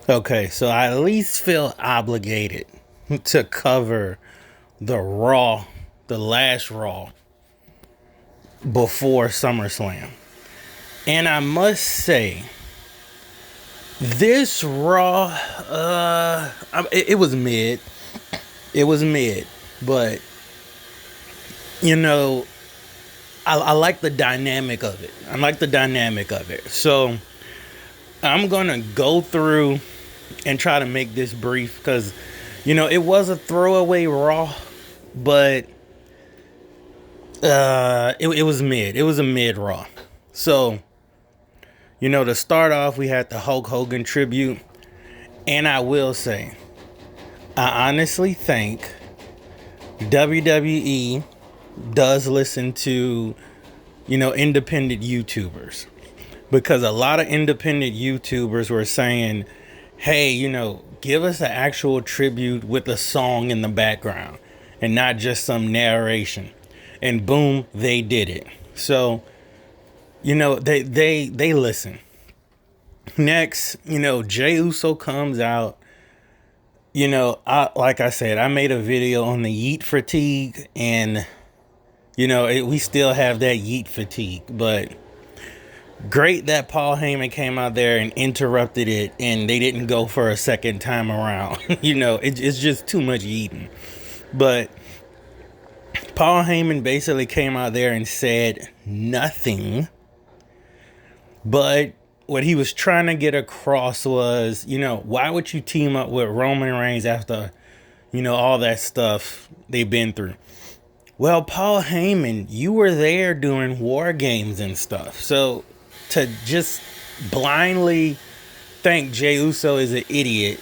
Okay, so I at least feel obligated to cover the Raw, the last Raw before SummerSlam. And I must say, this Raw, it was mid. It was mid. But, you know, I like the dynamic of it. I like the dynamic of it. So I'm going to go through and try to make this brief because, it was a throwaway Raw, but it was mid. It was a mid Raw. So, to start off, we had the Hulk Hogan tribute. And I will say, I honestly think WWE does listen to, independent YouTubers. Because a lot of independent YouTubers were saying, hey, give us an actual tribute with a song in the background and not just some narration. And boom, they did it. So, they listen. Next, Jey Uso comes out. Like I said, I made a video on the yeet fatigue, and we still have that yeet fatigue. But great that Paul Heyman came out there and interrupted it, and they didn't go for a second time around. It's just too much yeeting. But Paul Heyman basically came out there and said nothing. But what he was trying to get across was, why would you team up with Roman Reigns after, all that stuff they've been through? Well, Paul Heyman, you were there during War Games and stuff. So to just blindly think Jey Uso is an idiot,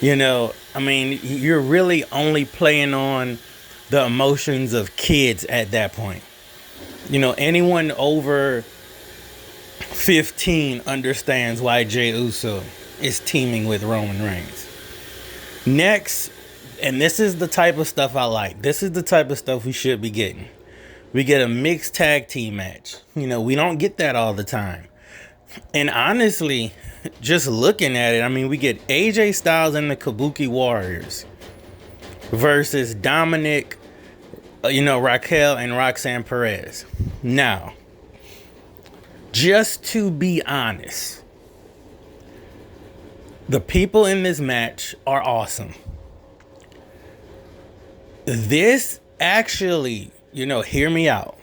you're really only playing on the emotions of kids at that point. Anyone over 15 understands why Jey Uso is teaming with Roman Reigns. Next, and this is the type of stuff I like. This is the type of stuff we should be getting. We get a mixed tag team match. We don't get that all the time. And honestly, just looking at it, we get AJ Styles and the Kabuki Warriors versus Dominic, Raquel and Roxanne Perez. Now, just to be honest, the people in this match are awesome. This actually, hear me out,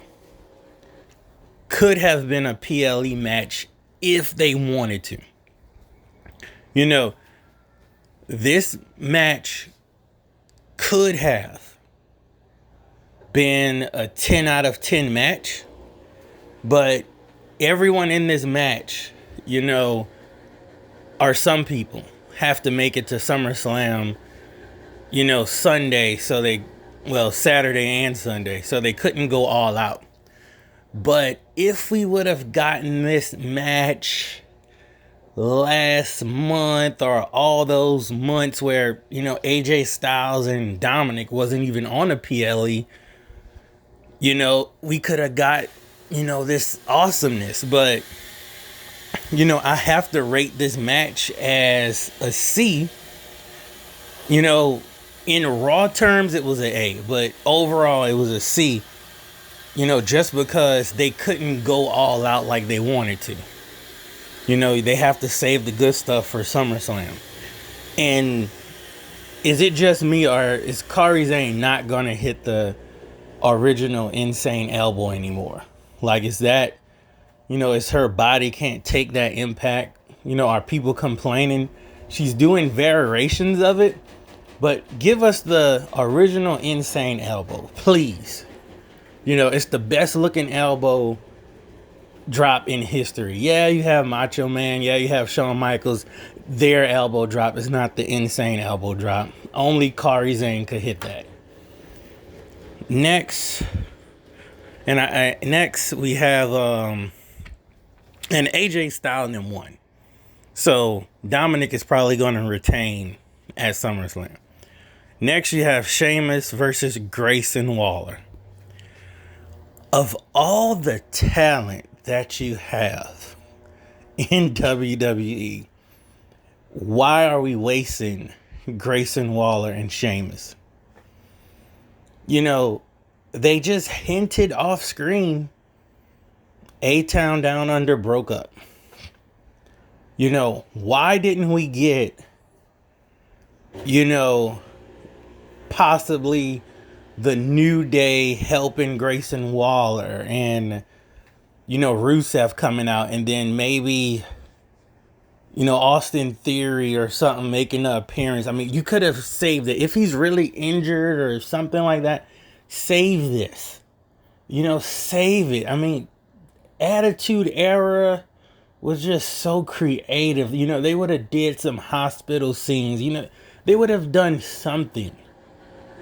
could have been a PLE match if they wanted to. This match could have been a 10 out of 10 match, but everyone in this match, or some people have to make it to SummerSlam, Sunday, Saturday and Sunday, so they couldn't go all out. But if we would have gotten this match last month or all those months where, AJ Styles and Dominic wasn't even on a PLE, we could have got, this awesomeness. But, I have to rate this match as a C. In Raw terms, it was an A, but overall, it was a C. Just because they couldn't go all out like they wanted to. They have to save the good stuff for SummerSlam. And is it just me, or is Kairi Sane not going to hit the original insane elbow anymore? Like, is that, is her body can't take that impact? Are people complaining? She's doing variations of it, but give us the original insane elbow, please. It's the best looking elbow drop in history. Yeah, you have Macho Man. Yeah, you have Shawn Michaels. Their elbow drop is not the insane elbow drop. Only Kairi Sane could hit that. Next, next we have an AJ Styles and them won. So Dominic is probably going to retain at SummerSlam. Next, you have Sheamus versus Grayson Waller. Of all the talent that you have in WWE, why are we wasting Grayson Waller and Sheamus? You know, they just hinted off screen A-Town Down Under broke up. You know, why didn't we get, you know, possibly the New Day helping Grayson Waller and, you know, Rusev coming out, and then maybe, you know, Austin Theory or something making an appearance? I mean, you could have saved it. If he's really injured or something like that, save this. You know, save it. I mean, Attitude Era was just so creative. You know, they would have did some hospital scenes. You know, they would have done something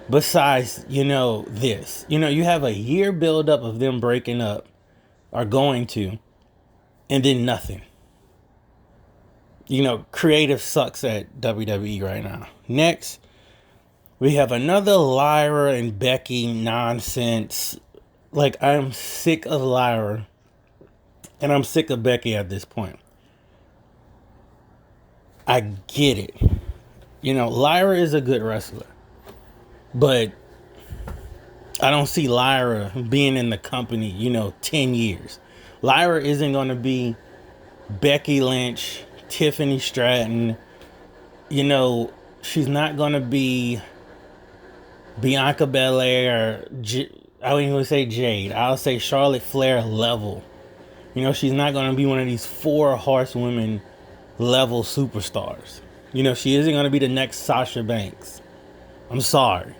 besides, you know, this. You know, you have a year buildup of them breaking up, or going to, and then nothing. You know, creative sucks at WWE right now. Next, we have another Lyra and Becky nonsense. Like, I'm sick of Lyra. And I'm sick of Becky at this point. I get it. You know, Lyra is a good wrestler. But I don't see Lyra being in the company, you know, 10 years. Lyra isn't going to be Becky Lynch, Tiffany Stratton. You know, she's not going to be Bianca Belair. I wouldn't even say Jade. I'll say Charlotte Flair level. You know, she's not going to be one of these 4 horsewomen level superstars. You know, she isn't going to be the next Sasha Banks. I'm sorry.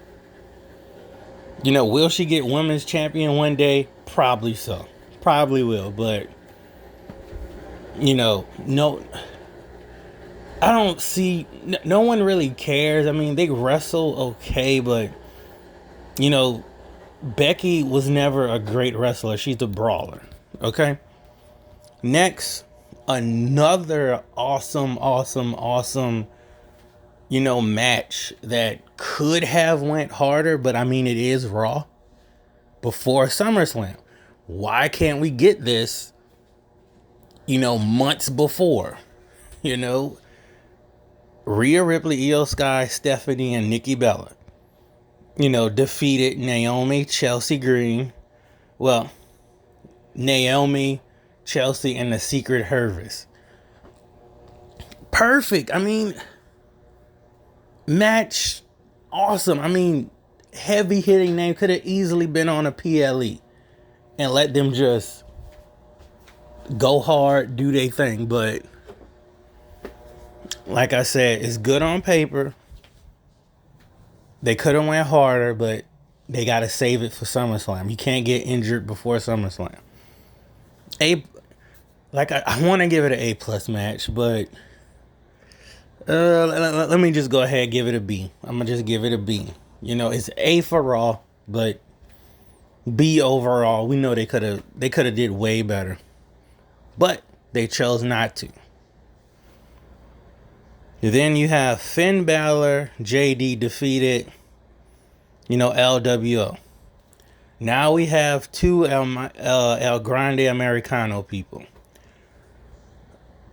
You know, will she get women's champion one day? Probably so. Probably will. But, you know, no, I don't see, no one really cares. I mean, they wrestle okay, but, you know, Becky was never a great wrestler. She's a brawler. Okay? Next, another awesome, you know, match that could have went harder, but I mean, it is Raw before SummerSlam. Why can't we get this, you know, months before? You know, Rhea Ripley, Io Sky, Stephanie, and Nikki Bella, you know, defeated Naomi, Chelsea Green. Well, Naomi, Chelsea, and the Secret Hervis. Perfect. I mean, match awesome. I mean, heavy hitting name. Could have easily been on a PLE and let them just go hard, do their thing. But like I said, it's good on paper. They could have went harder, but they got to save it for SummerSlam. You can't get injured before SummerSlam. I want to give it an A+ match, but let me just go ahead and give it a B. I'm gonna just give it a B. You know, it's A for Raw, but B overall. We know they could have did way better, but they chose not to. Then you have Finn Balor, JD defeated, you know, LWO. Now we have 2 El Grande Americano people.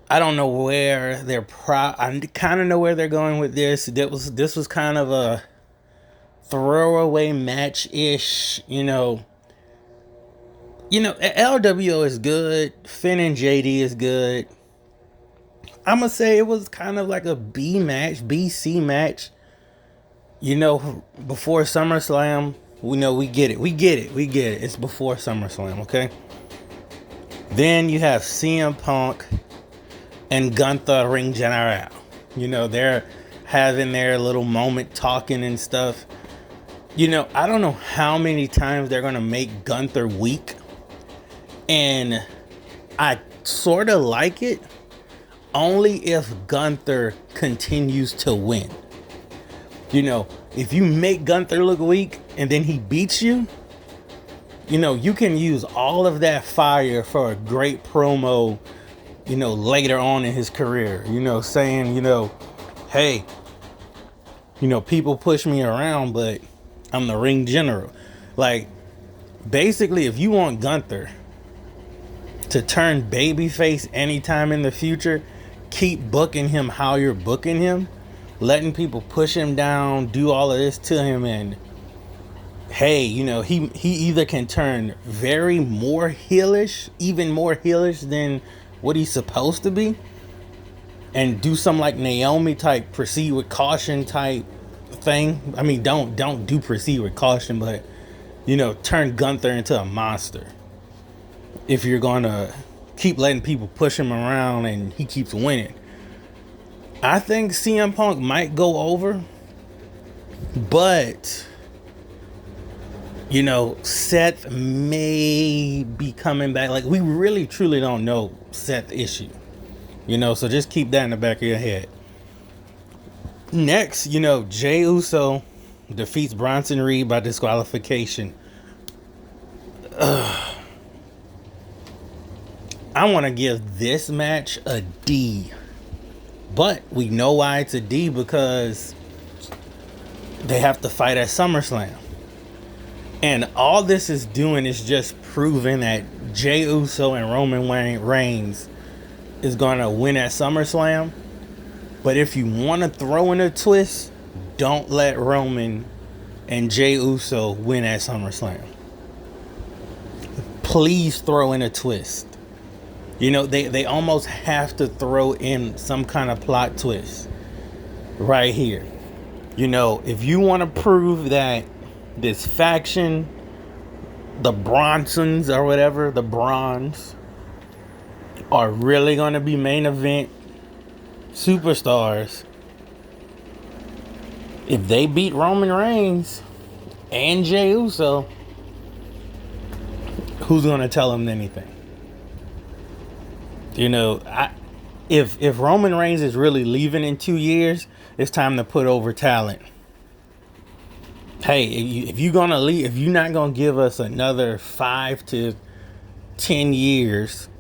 I don't know where I kind of know where they're going with this. This was kind of a throwaway match-ish, you know. You know, LWO is good. Finn and JD is good. I'm going to say it was kind of like a B match, BC match. You know, before SummerSlam, we know we get it. It's before SummerSlam, okay? Then you have CM Punk and Gunther Ring General. You know, they're having their little moment talking and stuff. You know, I don't know how many times they're going to make Gunther weak. And I sort of like it only if Gunther continues to win. You know, if you make Gunther look weak and then he beats you, you know, you can use all of that fire for a great promo, you know, later on in his career, you know, saying, you know, hey, you know, people push me around, but I'm the ring general. Like, basically, if you want Gunther to turn babyface anytime in the future, keep booking him how you're booking him, letting people push him down, do all of this to him, and hey, you know, he either can turn very more heelish, even more heelish than what he's supposed to be, and do some like Naomi type proceed with caution type thing. I mean, don't do proceed with caution, but you know, turn Gunther into a monster. If you're gonna keep letting people push him around and he keeps winning, I think CM Punk might go over, but you know, Seth may be coming back. Like, we really truly don't know Seth's issue, you know, so just keep that in the back of your head. Next, you know, Jey Uso defeats Bronson Reed by disqualification. I want to give this match a D, but we know why it's a D, because they have to fight at SummerSlam. And all this is doing is just proving that Jey Uso and Roman Reigns is going to win at SummerSlam. But if you want to throw in a twist, don't let Roman and Jey Uso win at SummerSlam. Please throw in a twist. You know, they almost have to throw in some kind of plot twist right here. You know, if you want to prove that this faction, the Bronsons or whatever, the Brons, are really going to be main event superstars, if they beat Roman Reigns and Jey Uso, who's going to tell them anything? You know, if Roman Reigns is really leaving in 2 years, it's time to put over talent. Hey, if you're gonna leave, if you're not gonna give us another 5 to 10 years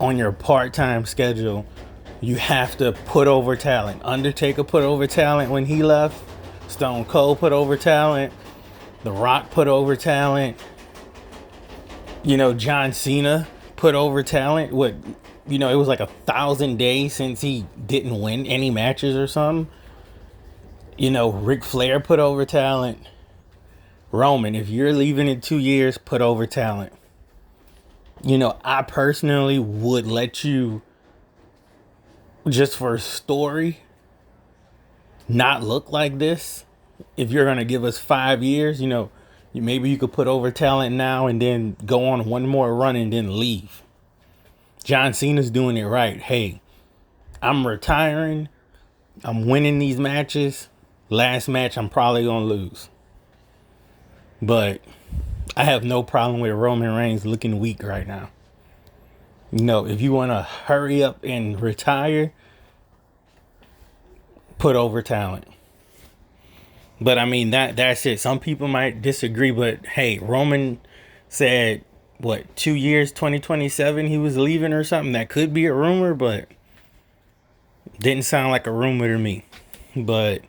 on your part-time schedule, you have to put over talent. Undertaker put over talent when he left. Stone Cold put over talent. The Rock put over talent. You know, John Cena put over talent. What, you know, it was like 1,000 days since he didn't win any matches or something. You know, Ric Flair put over talent. Roman, if you're leaving in 2 years, put over talent. You know, I personally would let you, just for story, not look like this. If you're going to give us 5 years, you know, maybe you could put over talent now and then go on one more run and then leave. John Cena's doing it right. Hey, I'm retiring. I'm winning these matches. Last match, I'm probably going to lose. But I have no problem with Roman Reigns looking weak right now. You know, if you want to hurry up and retire, put over talent. But I mean, that's it. Some people might disagree, but hey, Roman said, what, 2 years, 2027, he was leaving or something. That could be a rumor, but didn't sound like a rumor to me. But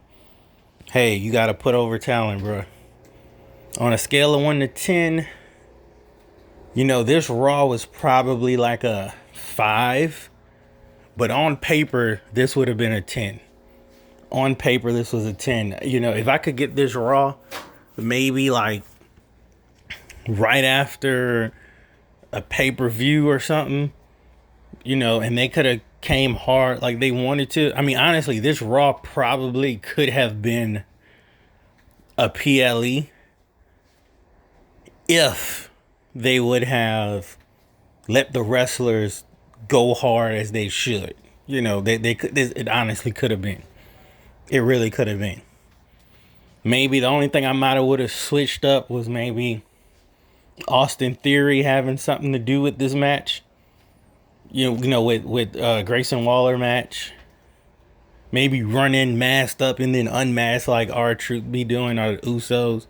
hey, you got to put over talent, bro. On a scale of 1 to 10, you know, this Raw was probably like a 5. But on paper, this would have been a 10. On paper, this was a 10. You know, if I could get this Raw, maybe like right after a pay-per-view or something, you know, and they could have came hard like they wanted to. I mean, honestly, this Raw probably could have been a PLE if they would have let the wrestlers go hard as they should. You know, they could. It honestly could have been. It really could have been. Maybe the only thing I might have would have switched up was maybe Austin Theory having something to do with this match. You know, with Grayson Waller match. Maybe run in masked up and then unmasked like R-Truth be doing, or the Usos.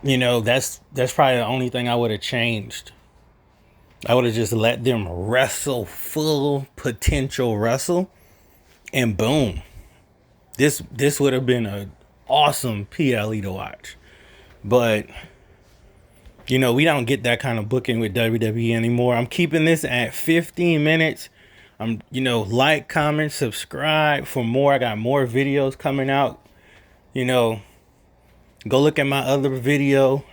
You know, that's probably the only thing I would have changed. I would have just let them wrestle full potential wrestle, and boom, this would have been an awesome PLE to watch. But you know, we don't get that kind of booking with WWE anymore. I'm keeping this at 15 minutes Like, comment, subscribe for more. I got more videos coming out. Go look at my other video.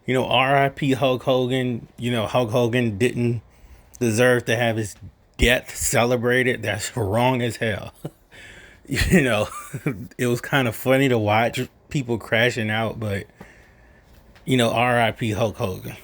R.I.P. Hulk Hogan. Hulk Hogan didn't deserve to have his death celebrated. That's wrong as hell. It was kind of funny to watch people crashing out, but RIP Hulk Hogan.